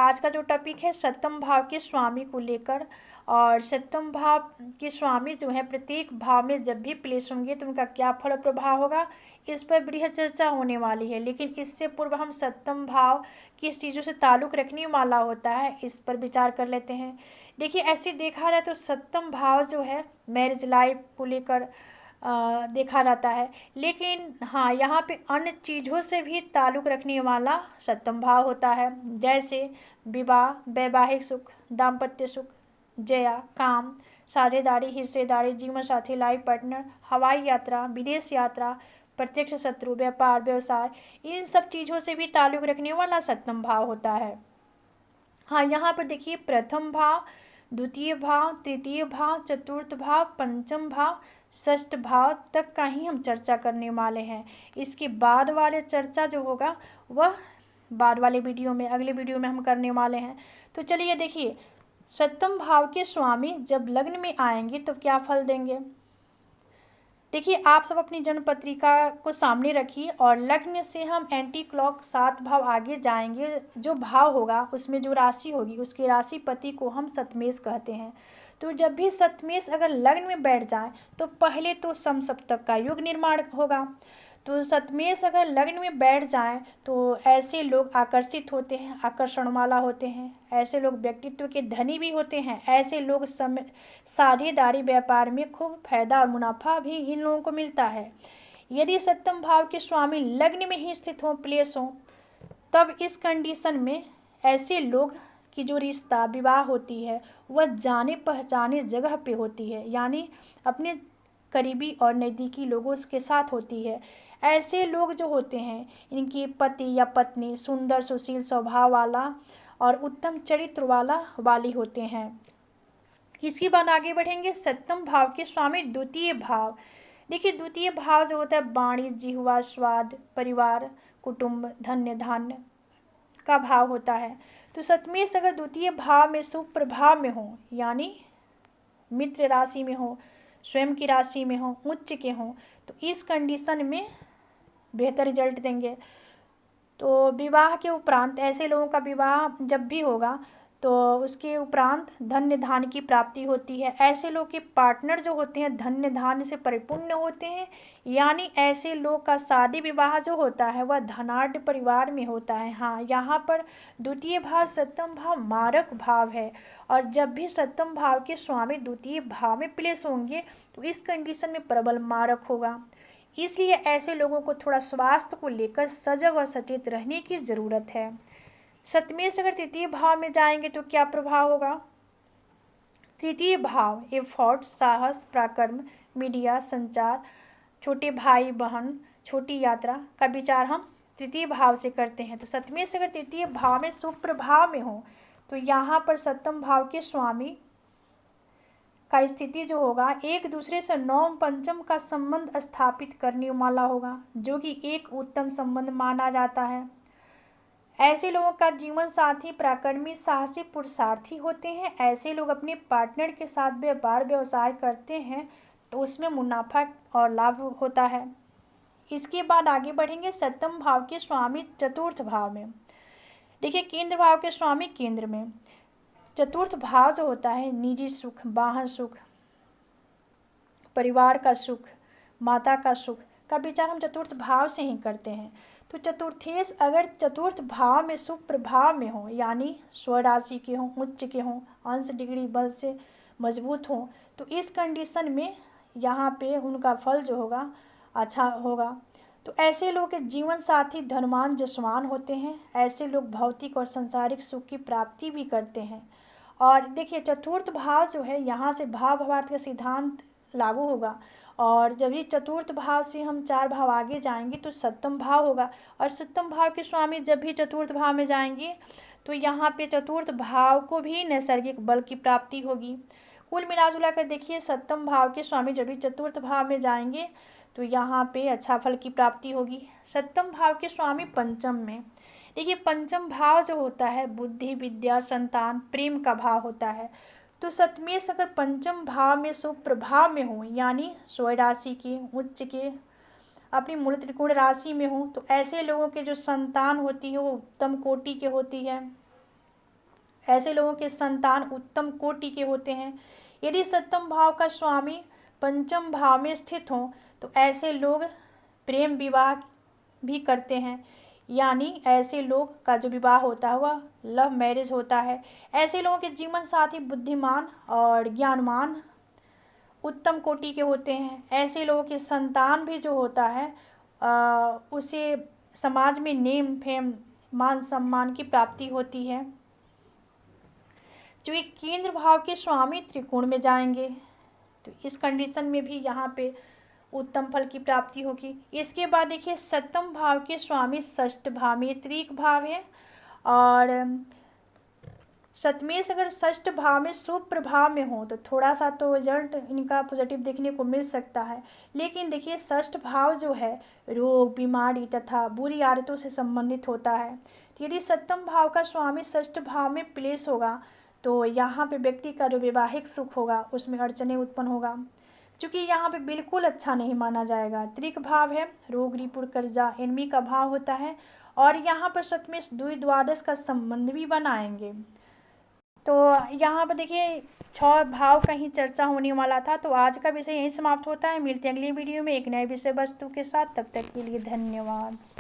आज का जो टॉपिक है सप्तम भाव के स्वामी को लेकर। और सप्तम भाव के स्वामी जो है प्रत्येक भाव में जब भी प्लेस होंगे तो उनका क्या फल प्रभाव होगा, इस पर बृहद चर्चा होने वाली है। लेकिन इससे पूर्व हम सप्तम भाव किस चीज़ों से ताल्लुक़ रखने वाला होता है इस पर विचार कर लेते हैं। देखिए, ऐसे देखा जाए तो सप्तम भाव जो है मैरिज लाइफ को लेकर देखा जाता है। लेकिन हाँ, यहाँ पे अन्य चीज़ों से भी ताल्लुक़ रखने वाला सप्तम भाव होता है, जैसे विवाह, वैवाहिक सुख, दाम्पत्य सुख, जया, काम, साझेदारी, हिस्सेदारी, जीवन साथी, लाइफ पार्टनर, हवाई यात्रा, विदेश यात्रा, प्रत्यक्ष शत्रु, व्यापार, व्यवसाय, इन सब चीज़ों से भी ताल्लुक़ रखने वाला सप्तम भाव होता है। हाँ, यहाँ पर देखिए प्रथम भाव, द्वितीय भाव, तृतीय भाव, चतुर्थ भाव, पंचम भाव, षष्ठ भाव तक का ही हम चर्चा करने वाले हैं। इसके बाद वाले चर्चा जो होगा वह बाद वाले वीडियो में, अगले वीडियो में हम करने वाले हैं। तो चलिए देखिए, सप्तम भाव के स्वामी जब लग्न में आएंगे तो क्या फल देंगे। देखिए, आप सब अपनी जन्म पत्रिका को सामने रखिए और लग्न से हम एंटी क्लॉक 7 भाव आगे जाएंगे। जो भाव होगा उसमें जो राशि होगी उसके राशिपति को हम सप्तमेश कहते हैं। तो जब भी सप्तमेश अगर लग्न में बैठ जाए तो पहले तो समसप्तक का युग निर्माण होगा। तो सप्तमेश अगर लग्न में बैठ जाए तो ऐसे लोग आकर्षित होते हैं, आकर्षण वाला होते हैं, ऐसे लोग व्यक्तित्व के धनी भी होते हैं, ऐसे लोग साझेदारी व्यापार में खूब फायदा और मुनाफा भी इन लोगों को मिलता है। यदि सप्तम भाव के स्वामी लग्न में ही स्थित हों, प्लेस हों, तब इस कंडीशन में ऐसे लोग की जो रिश्ता विवाह होती है वह जाने पहचाने जगह पे होती है, यानी अपने करीबी और नज़दीकी लोगों के साथ होती है। ऐसे लोग जो होते हैं इनकी पति या पत्नी सुंदर सुशील स्वभाव वाला और उत्तम चरित्र वाली होते हैं। इसके बाद आगे बढ़ेंगे, सप्तम भाव के स्वामी द्वितीय भाव। देखिए, द्वितीय भाव जो होता है वाणिज्य, जिह्वा, स्वाद, परिवार, कुटुंब, धन्य धान्य का भाव होता है। तो सप्तमेश अगर द्वितीय भाव में शुभ प्रभाव में हो, यानी मित्र राशि में हो, स्वयं की राशि में हो, उच्च के हों, तो इस कंडीशन में बेहतर रिजल्ट देंगे। तो विवाह के उपरांत ऐसे लोगों का विवाह जब भी होगा तो उसके उपरांत धन्य धान्य की प्राप्ति होती है। ऐसे लोग के पार्टनर जो होते हैं धन्य धान्य से परिपूर्ण होते हैं, यानी ऐसे लोग का शादी विवाह जो होता है वह धनाढ़ परिवार में होता है। हाँ, यहाँ पर द्वितीय भाव सप्तम भाव मारक भाव है और जब भी सप्तम भाव के स्वामी द्वितीय भाव में प्लेस होंगे तो इस कंडीशन में प्रबल मारक होगा। इसलिए ऐसे लोगों को थोड़ा स्वास्थ्य को लेकर सजग और सचेत रहने की ज़रूरत है। सप्तमेश अगर तृतीय भाव में जाएंगे तो क्या प्रभाव होगा। तृतीय भाव एफर्ट, साहस, पराक्रम, मीडिया, संचार, छोटे भाई बहन, छोटी यात्रा का विचार हम तृतीय भाव से करते हैं। तो सप्तमेश अगर तृतीय भाव में शुभ प्रभाव में हो तो यहाँ पर सप्तम भाव के स्वामी का स्थिति जो होगा एक दूसरे से नवम पंचम का संबंध स्थापित करने वाला होगा, जो कि एक उत्तम संबंध माना जाता है। ऐसे लोगों का जीवन साथी पराक्रमी, साहसी, पुरुषार्थी होते हैं। ऐसे लोग अपने पार्टनर के साथ व्यापार व्यवसाय करते हैं तो उसमें मुनाफा और लाभ होता है। इसके बाद आगे बढ़ेंगे, सप्तम भाव के स्वामी चतुर्थ भाव में। देखिए, केंद्र भाव के स्वामी केंद्र में, चतुर्थ भाव जो होता है निजी सुख, वाहन सुख, परिवार का सुख, माता का सुख का विचार हम चतुर्थ भाव से ही करते हैं। तो चतुर्थेश अगर चतुर्थ भाव में शुभ प्रभाव में हो, यानी स्वराशि के हों, उच्च के हों, अंश डिग्री बल से मजबूत हों, तो इस कंडीशन में यहाँ पे उनका फल जो होगा अच्छा होगा। तो ऐसे लोग के जीवन साथी धनवान जसवान होते हैं। ऐसे लोग भौतिक और संसारिक सुख की प्राप्ति भी करते हैं। और देखिए, चतुर्थ भाव जो है यहाँ से भाव भावार्थ का सिद्धांत लागू होगा और जब भी चतुर्थ भाव से हम 4 भाव आगे जाएंगे तो सप्तम भाव होगा और सप्तम भाव के स्वामी जब भी चतुर्थ भाव में जाएंगे तो यहाँ पे चतुर्थ भाव को भी नैसर्गिक बल की प्राप्ति होगी। कुल मिलाजुला कर देखिए, सप्तम भाव के स्वामी जब भी चतुर्थ भाव में जाएंगे तो यहाँ पे अच्छा फल की प्राप्ति होगी। सप्तम भाव के स्वामी पंचम में, देखिए पंचम भाव जो होता है बुद्धि, विद्या, संतान, प्रेम का भाव होता है। तो सप्तमेश अगर पंचम भाव में शुभ प्रभाव में हो, यानी स्वयं राशि के, उच्च के, अपनी मूल त्रिकोण राशि में हो, तो ऐसे लोगों के जो संतान होती है वो उत्तम कोटि के होती है। ऐसे लोगों के संतान उत्तम कोटि के होते हैं। यदि सप्तम भाव का स्वामी पंचम भाव में स्थित हो तो ऐसे लोग प्रेम विवाह भी करते हैं, यानी ऐसे लोग का जो विवाह होता है वह लव मैरिज होता है। ऐसे लोगों के जीवन साथी बुद्धिमान और ज्ञानवान उत्तम कोटि के होते हैं। ऐसे लोगों की संतान भी जो होता है उसे समाज में नेम फेम मान सम्मान की प्राप्ति होती है। जो एक केंद्र भाव के स्वामी त्रिकोण में जाएंगे तो इस कंडीशन में भी यहाँ पे उत्तम फल की प्राप्ति होगी। इसके बाद देखिए सप्तम भाव के स्वामी षष्ठ भाव में त्रिक भाव है, और सप्तमेश अगर षष्ठ भाव में शुभ प्रभाव में हो तो थोड़ा सा तो रिजल्ट इनका पॉजिटिव देखने को मिल सकता है। लेकिन देखिए षष्ठ भाव जो है रोग बीमारी तथा बुरी आदतों से संबंधित होता है। तो यदि सप्तम भाव का स्वामी षष्ठ भाव में प्लेस होगा तो यहाँ पे व्यक्ति का जो वैवाहिक सुख होगा उसमें अड़चने उत्पन्न होगा, क्योंकि यहाँ पे बिल्कुल अच्छा नहीं माना जाएगा। त्रिक भाव है, रोग रिपुर कर्जा एनमी का भाव होता है, और यहाँ पर सप्तमेश द्वादश का संबंध भी बनाएंगे। तो यहाँ पर देखिए 6 भाव का ही चर्चा होने वाला था। तो आज का विषय यहीं समाप्त होता है। मिलते हैं अगली वीडियो में एक नए विषय वस्तु के साथ। तब तक के लिए धन्यवाद।